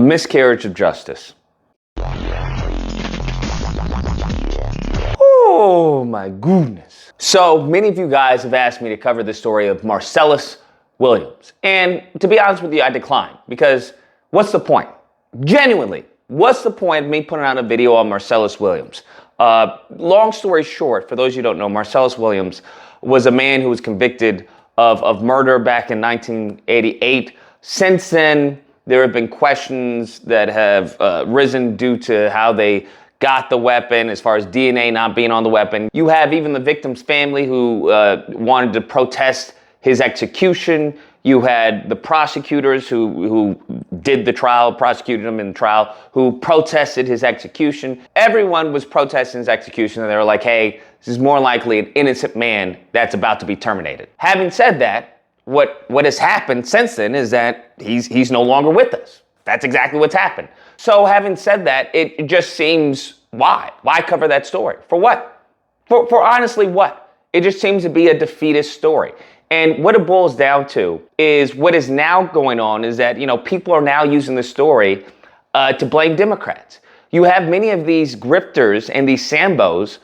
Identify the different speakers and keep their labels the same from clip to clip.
Speaker 1: miscarriage of justice. Oh my goodness. So many of you guys have asked me to cover the story of Marcellus Williams. And to be honest with you, I declined because what's the point? Genuinely, what's the point of me putting out a video on Marcellus Williams? Long story short, for those you don't know, Marcellus Williams was a man who was convicted of murder back in 1988. Since then, there have been questions that have risen due to how they got the weapon, as far as DNA not being on the weapon. You have even the victim's family who wanted to protest his execution. You had the prosecutors who did the trial, prosecuted him in the trial, who protested his execution. Everyone was protesting his execution, and they were like, hey, this is more likely an innocent man that's about to be terminated. Having said that, what has happened since then is that he's no longer with us. That's exactly what's happened. So having said that, it just seems, why? Why cover that story? For what? For honestly what? It just seems to be a defeatist story. And what it boils down to is what is now going on is that, people are now using the story to blame Democrats. You have many of these grifters and these Sambos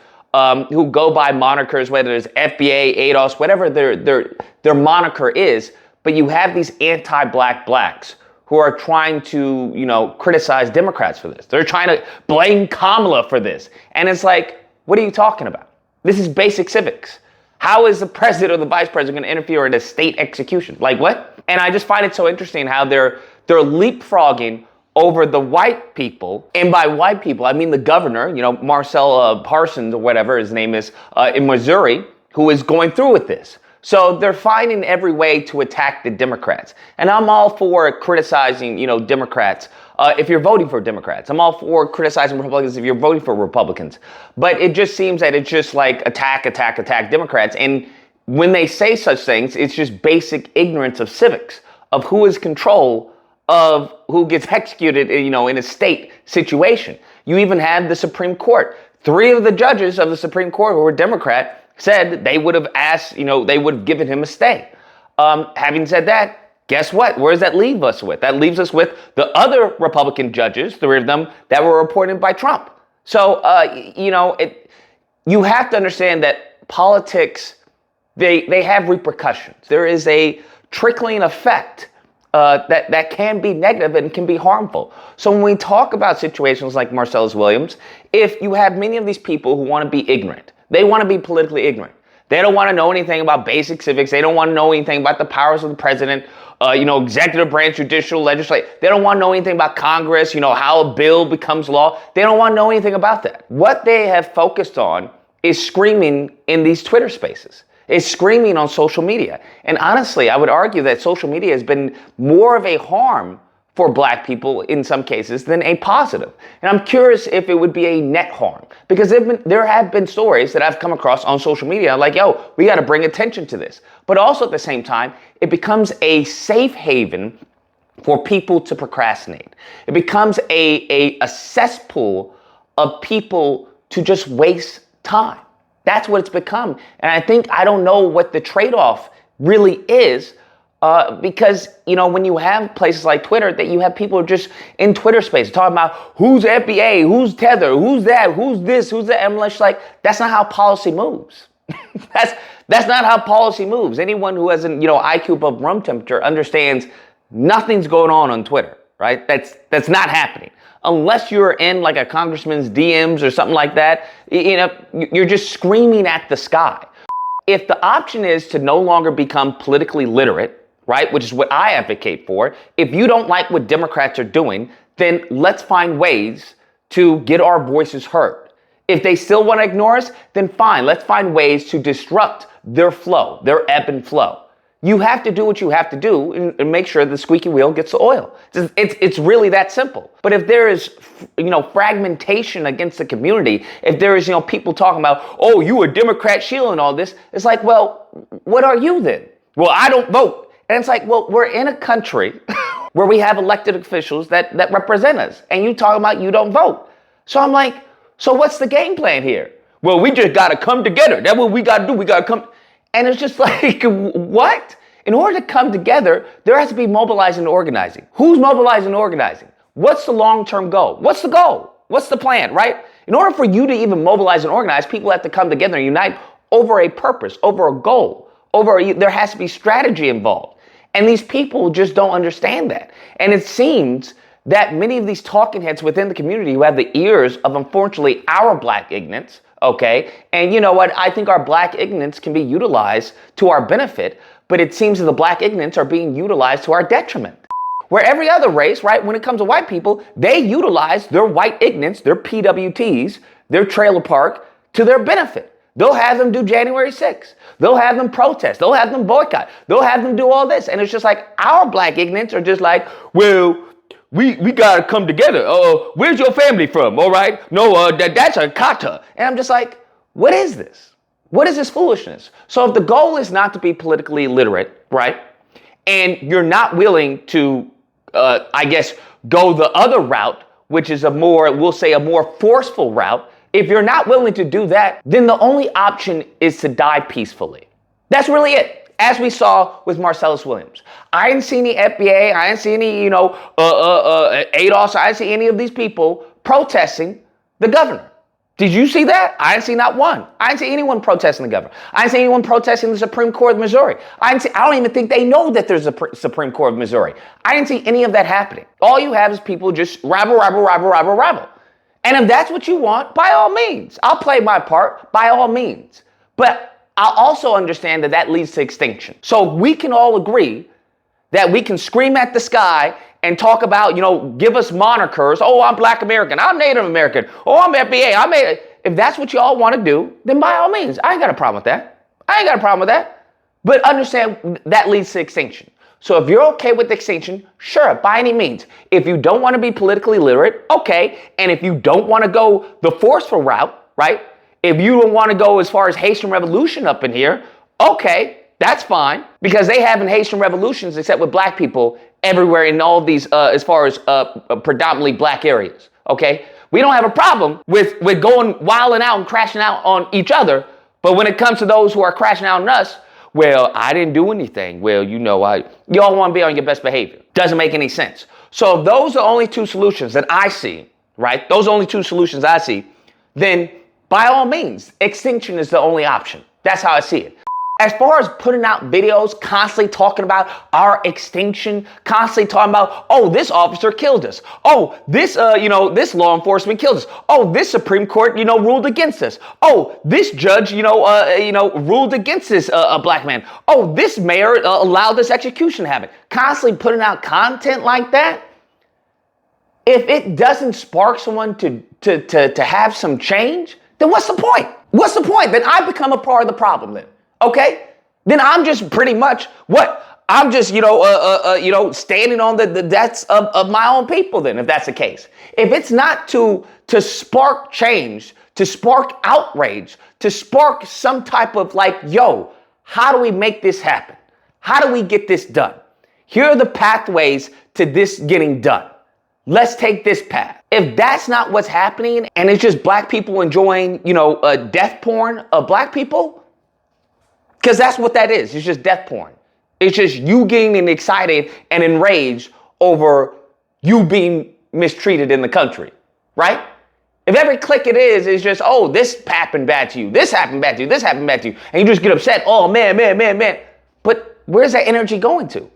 Speaker 1: who go by monikers, whether it's FBA, ADOS, whatever their moniker is, but you have these anti-black blacks who are trying to, criticize Democrats for this. They're trying to blame Kamala for this. And it's like, what are you talking about? This is basic civics. How is the president or the vice president going to interfere in a state execution? Like what? And I just find it so interesting how they're leapfrogging over the white people. And by white people, I mean the governor, Marcel Parsons or whatever his name is in Missouri, who is going through with this. So they're finding every way to attack the Democrats. And I'm all for criticizing, Democrats if you're voting for Democrats. I'm all for criticizing Republicans if you're voting for Republicans. But it just seems that it's just like attack Democrats. And when they say such things, it's just basic ignorance of civics, of who is control of who gets executed, in a state situation. You even have the Supreme Court. 3 of the judges of the Supreme Court who were Democrat said they would have asked, they would have given him a stay. Having said that, guess what? Where does that leave us with? That leaves us with the other Republican judges, 3 of them, that were appointed by Trump. So, you have to understand that politics, they have repercussions. There is a trickling effect that can be negative and can be harmful. So when we talk about situations like Marcellus Williams, if you have many of these people who want to be ignorant, they want to be politically ignorant. They don't want to know anything about basic civics. They don't want to know anything about the powers of the president, executive branch, judicial, legislative. They don't want to know anything about Congress, how a bill becomes law. They don't want to know anything about that. What they have focused on is screaming in these Twitter spaces. Is screaming on social media. And honestly, I would argue that social media has been more of a harm for black people in some cases than a positive. And I'm curious if it would be a net harm, because there have been stories that I've come across on social media like, yo, we got to bring attention to this. But also at the same time, it becomes a safe haven for people to procrastinate. It becomes a cesspool of people to just waste time. That's what it's become. And I don't know what the trade-off really is because, when you have places like Twitter, that you have people just in Twitter space talking about who's FBA, who's Tether, who's that, who's this, who's that. I'm like, that's not how policy moves. That's not how policy moves. Anyone who has an, IQ above room temperature understands nothing's going on Twitter, right? That's not happening. Unless you're in like a congressman's DMs or something like that, you're just screaming at the sky. If the option is to no longer become politically literate, right, which is what I advocate for, if you don't like what Democrats are doing, then let's find ways to get our voices heard. If they still want to ignore us, then fine, let's find ways to disrupt their flow, their ebb and flow. You have to do what you have to do and make sure the squeaky wheel gets the oil. It's really that simple. But if there is, fragmentation against the community, if there is, people talking about, oh, you a Democrat shielding all this, it's like, well, what are you then? Well, I don't vote. And it's like, well, we're in a country where we have elected officials that represent us. And you talking about you don't vote. So I'm like, so what's the game plan here? Well, we just got to come together. That's what we got to do. We got to come. And it's just like, what? In order to come together, there has to be mobilizing and organizing. Who's mobilizing and organizing? What's the long-term goal? What's the goal? What's the plan, right? In order for you to even mobilize and organize, people have to come together and unite over a purpose, over a goal, there has to be strategy involved. And these people just don't understand that. And it seems that many of these talking heads within the community who have the ears of, unfortunately, our black ignorance, okay? And you know what? I think our black ignorance can be utilized to our benefit, but it seems that the black ignorance are being utilized to our detriment. Where every other race, right, when it comes to white people, they utilize their white ignorance, their PWTs, their trailer park to their benefit. They'll have them do January 6th. They'll have them protest. They'll have them boycott. They'll have them do all this. And it's just like our black ignorance are just like, well, we got to come together. Where's your family from? All right. No, that's a kata. And I'm just like, what is this? What is this foolishness? So if the goal is not to be politically illiterate, right, and you're not willing to I guess, go the other route, which is a more forceful route. If you're not willing to do that, then the only option is to die peacefully. That's really it. As we saw with Marcellus Williams. I didn't see any FBA. I didn't see any, ADOS. I didn't see any of these people protesting the governor. Did you see that? I didn't see not one. I didn't see anyone protesting the governor. I didn't see anyone protesting the Supreme Court of Missouri. I don't even think they know that there's a Supreme Court of Missouri. I didn't see any of that happening. All you have is people just rabble. And if that's what you want, by all means, I'll play my part, by all means. But I'll also understand that that leads to extinction. So we can all agree that we can scream at the sky and talk about, give us monikers. Oh, I'm Black American. I'm Native American. Oh, I'm FBA. If that's what y'all want to do, then by all means, I ain't got a problem with that. But understand that leads to extinction. So if you're okay with extinction, sure, by any means. If you don't want to be politically literate, okay. And if you don't want to go the forceful route, right? If you don't want to go as far as Haitian Revolution up in here, okay, that's fine. Because they haven't Haitian revolutions except with black people everywhere in all these, as far as predominantly black areas, okay? We don't have a problem with going wilding out and crashing out on each other. But when it comes to those who are crashing out on us, well, I didn't do anything. Well, y'all want to be on your best behavior. Doesn't make any sense. So if those are only two solutions that I see, right? Those are only two solutions I see, then by all means, extinction is the only option. That's how I see it. As far as putting out videos, constantly talking about our extinction, constantly talking about, oh, this officer killed us. Oh, this, this law enforcement killed us. Oh, this Supreme Court, ruled against us. Oh, this judge, ruled against this black man. Oh, this mayor allowed this execution to happen. Constantly putting out content like that. If it doesn't spark someone to have some change, then what's the point? What's the point? Then I become a part of the problem then. Okay, then I'm just pretty much what? I'm just, standing on the deaths of my own people then, if that's the case. If it's not to spark change, to spark outrage, to spark some type of how do we make this happen? How do we get this done? Here are the pathways to this getting done. Let's take this path. If that's not what's happening and it's just black people enjoying, death porn of black people, because that's what that is. It's just death porn. It's just you getting excited and enraged over you being mistreated in the country, right? If every click it is just, oh, this happened bad to you. This happened bad to you. This happened bad to you. And you just get upset. Oh, man. But where's that energy going to?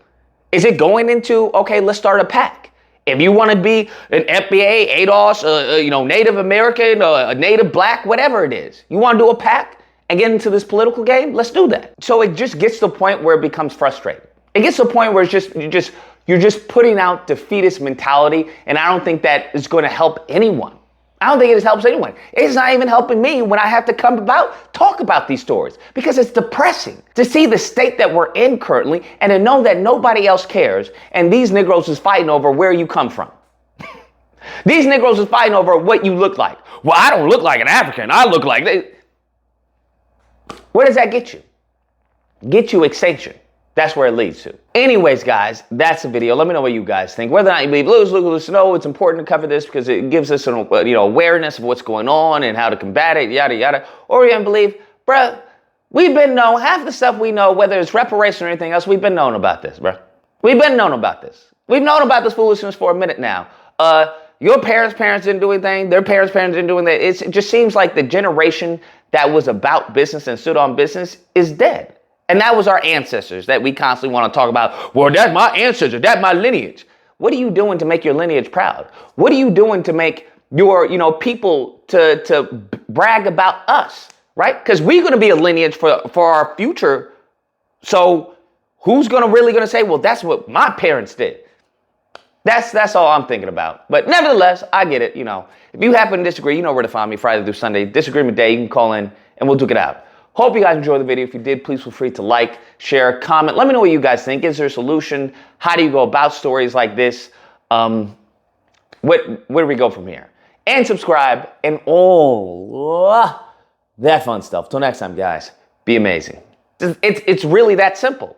Speaker 1: Is it going into, okay, let's start a pack. If you want to be an FBA, ADOS, Native American, a Native Black, whatever it is, you want to do a pack and get into this political game, let's do that. So it just gets to the point where it becomes frustrating. It gets to the point where you're just putting out defeatist mentality, and I don't think that is going to help anyone. I don't think it helps anyone. It's not even helping me when I have to talk about these stories, because it's depressing to see the state that we're in currently and to know that nobody else cares, and these Negroes is fighting over where you come from. These Negroes is fighting over what you look like. Well, I don't look like an African. I look like this. Where does that get you? Get you extinction. That's where it leads to. Anyways, guys, that's the video. Let me know what you guys think. Whether or not you believe Lucas, no, it's important to cover this because it gives us an awareness of what's going on and how to combat it, yada, yada. Or you can believe, bruh, we've been known, half the stuff we know, whether it's reparation or anything else, we've been known about this, bruh. We've been known about this. We've known about this foolishness for a minute now. Your parents didn't do anything. Their parents didn't do anything. It just seems like the generation that was about business and stood on business is dead. And that was our ancestors that we constantly want to talk about. Well, that's my ancestor. That's my lineage. What are you doing to make your lineage proud? What are you doing to make your, people to brag about us, right? Because we're going to be a lineage for our future. So who's really going to say, well, that's what my parents did? That's all I'm thinking about. But nevertheless, I get it. If you happen to disagree, you know where to find me Friday through Sunday. Disagreement day, you can call in and we'll duke it out. Hope you guys enjoyed the video. If you did, please feel free to like, share, comment. Let me know what you guys think. Is there a solution? How do you go about stories like this? Where do we go from here? And subscribe and all that fun stuff. Till next time, guys, be amazing. It's really that simple.